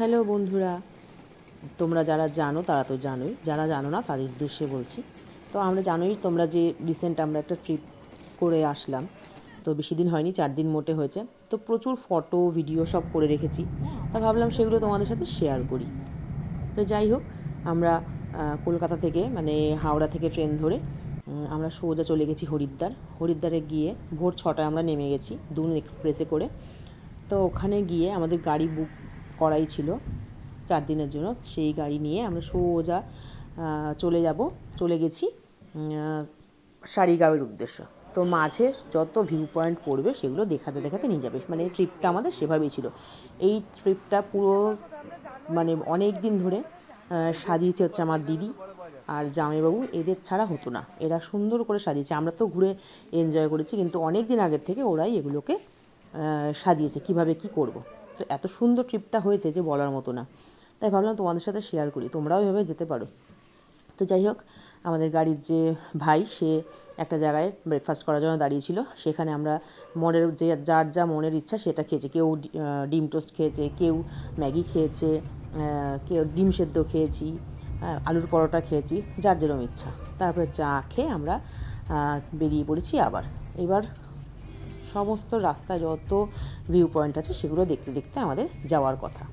Hello বন্ধুরা, তোমরা যারা জানো তারা তো জানোই, যারা জানো না তাদের উদ্দেশ্যে বলছি। তো আমরা জানোই তোমরা যে রিসেন্ট আমরা একটা ট্রিপ করে আসলাম। তো বেশি দিন হয়নি, 4 দিন মোটে হয়েছে। তো প্রচুর ফটো ভিডিও সব করে রেখেছি। তা ভাবলাম সেগুলো তোমাদের সাথে শেয়ার করি। তো যাই হোক, আমরা কলকাতা থেকে মানে হাওড়া থেকে ট্রেন ধরে আমরা সোজা চলে গেছি হরিদ্বার। হরিদ্বারে গিয়ে ভোর 6টায় আমরা নেমে গেছি দুন এক্সপ্রেসে করে। তো ওখানে গিয়ে আমাদের গাড়ি বুক করাই ছিল 4 দিনের জন্য। সেই গাড়ি নিয়ে আমরা সোজা চলে গেছি সারিগাঁওয়ের উদ্দেশ্য। তো মাঝে যত ভিউ পয়েন্ট পড়বে সেগুলো দেখাতে দেখাতে নিয়ে যাবে, মানে ট্রিপটা আমাদের সেভাবেই ছিল। এই ট্রিপটা পুরো মানে অনেক দিন ধরে সাজিয়েছে হচ্ছে আমার দিদি আর জামাইবাবু, এদের ছাড়া হতো না। এরা সুন্দর করে সাজিয়েছে, আমরা তো ঘুরে এনজয় করেছি, কিন্তু অনেক দিন আগের থেকে ওরাই এগুলোকে সাজিয়েছে কীভাবে কী করব। তো এত সুন্দর ট্রিপটা হয়েছে যে বলার মতো না। তাই ভাবলাম তোমাদের সাথে শেয়ার করি, তোমরাও এভাবে যেতে পারো। তো যাই হোক, আমাদের গাড়ির যে ভাই সে একটা জায়গায় ব্রেকফাস্ট করার জন্য দাঁড়িয়েছিল। সেখানে আমরা মনের যে যার যা মনের ইচ্ছা সেটা খেয়েছে। কেউ ডিম টোস্ট খেয়েছে, কেউ ম্যাগি খেয়েছে, কেউ ডিম সেদ্ধ খেয়েছি, আলুর পরোটা খেয়েছি, যার যেরকম ইচ্ছা। তারপরে চা খেয়ে আমরা বেরিয়ে পড়েছি আবার। এবার সমস্ত রাস্তায় যত ভিউ পয়েন্ট আছে সেগুলো দেখতে দেখতে আমাদের যাওয়ার কথা।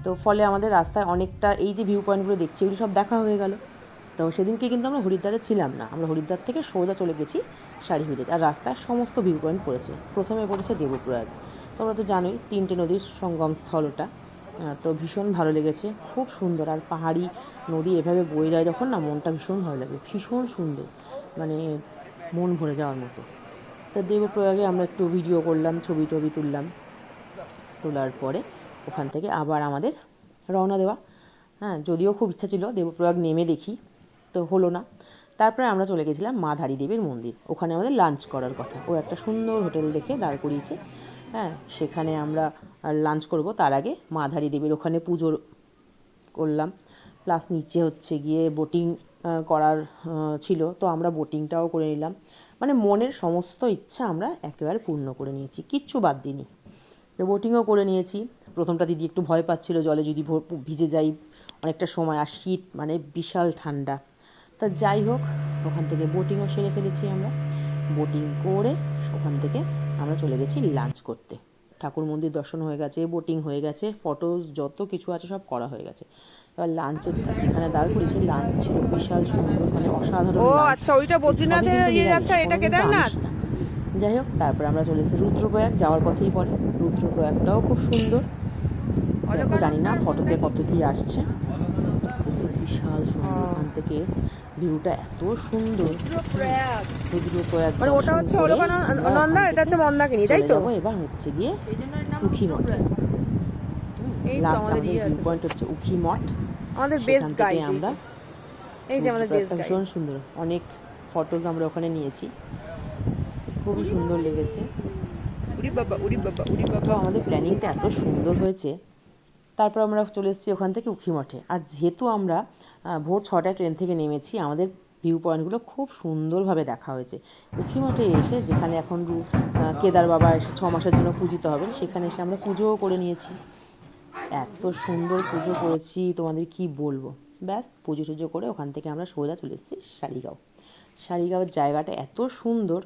তো ফলে আমাদের রাস্তায় অনেকটা এই যে ভিউ পয়েন্টগুলো দেখছি এগুলো সব দেখা হয়ে গেল। তো সেদিনকে কিন্তু আমরা হরিদ্বারে ছিলাম না, আমরা হরিদ্বার থেকে সোজা চলে গেছি সারিহিতে। আর রাস্তায় সমস্ত ভিউ পয়েন্ট পড়েছে। প্রথমে পড়েছে দেবপ্রয়াগ। তোমরা তো জানোই 3টে নদীর সঙ্গম স্থল ওটা। তো ভীষণ ভালো লেগেছে, খুব সুন্দর। আর পাহাড়ি নদী এভাবে বয়ে যায় যখন না, মনটা ভীষণ ভালো লাগে, ভীষণ সুন্দর, মানে মন ভরে যাওয়ার মতো। তো দেবপ্রয়াগে আমরা একটু ভিডিও করলাম, ছবি টবি তুললাম। তোলার পরে ওখান থেকে আবার আমাদের রওনা দেওয়া। যদিও খুব ইচ্ছা ছিল দেবপ্রয়াগ নেমে দেখি, তো হলো না। তারপরে আমরা চলে গেছিলাম মা ধারী দেবীর মন্দির। ওখানে আমাদের লাঞ্চ করার কথা, ও একটা সুন্দর হোটেল দেখে দাঁড় করিয়েছে। সেখানে আমরা লাঞ্চ করব। তার আগে মা ধারী দেবীর ওখানে পুজো করলাম, প্লাস নিচে হচ্ছে গিয়ে বোটিং করার ছিল, তো আমরা বোটিংটাও করে নিলাম। মানে মনের সমস্ত ইচ্ছা আমরা একেবারে পূর্ণ করে নিয়েছি, কিচ্ছু বাদ দিইনি। তো বোটিংও করে নিয়েছি। প্রথমটা দিদি একটু ভয় পাচ্ছিল জলে যদি ভিজে যাই অনেকটা সময়, আর শীত মানে বিশাল ঠান্ডা। তা যাই হোক, ওখান থেকে বোটিংও সেরে ফেলেছি আমরা। বোটিং করে ওখান থেকে আমরা চলে গেছি লাঞ্চ করতে। ঠাকুর মন্দির দর্শন হয়ে গেছে, বোটিং হয়ে গেছে, ফটোজ যত কিছু আছে সব করা হয়ে গেছে। এবার লাঞ্চের যেখানে দাঁড় করেছি, লাঞ্চ ছিল বিশাল সুন্দর, মানে অসাধারণ। ও আচ্ছা, ওইটা বদ্রীনাথের যাচ্ছে, এটা কেদারনাথ। যাই হোক, তারপর আমরা চলে এসেছি রুদ্রপ্রয়াগ, যাওয়ার পথেই পড়ে। রুদ্রপ্রয়াগটাও খুব সুন্দর। জানি না ফটোতে কত কি আসছে, বিশাল সুন্দর। ওখান থেকে ভিউটা এত সুন্দর। রুদ্রপ্রয়াগ মানে ওটা হচ্ছে অলকানন্দা, এটা হচ্ছে মন্দাকিনী, তাই তো? এবার হচ্ছে গিয়ে উখিমঠ। লাস্ট আমাদের ভিউ পয়েন্ট হচ্ছে উখিমঠ। আমাদের বেস্ট গাইড আমরা এই যে আমাদের বেস্ট গাইড, ভীষণ সুন্দর। অনেক ফটোজ আমরা ওখানে নিয়েছি, খুবই সুন্দর লেগেছে। উড়ি বাবা উড়ি বাবা উড়ি বাবা, আমাদের প্ল্যানিংটা এত সুন্দর হয়েছে। তারপর আমরা চলে এসেছি ওখান থেকে উখিমঠে। আর যেহেতু আমরা ভোর 6টায় ট্রেন থেকে নেমেছি, আমাদের ভিউ পয়েন্টগুলো খুব সুন্দরভাবে দেখা হয়েছে। উখিমঠে এসে, যেখানে এখন কেদার বাবা এসে 6 মাসের জন্য পূজিত হবেন, সেখানে এসে আমরা পুজোও করে নিয়েছি। এত সুন্দর পুজো করেছি তোমাদের কি বলবো। ব্যাস পুজো টুজো করে ওখান থেকে আমরা সোজা চলে এসেছি সারিগাঁও। সারিগাঁওয়ের জায়গাটা এত সুন্দর,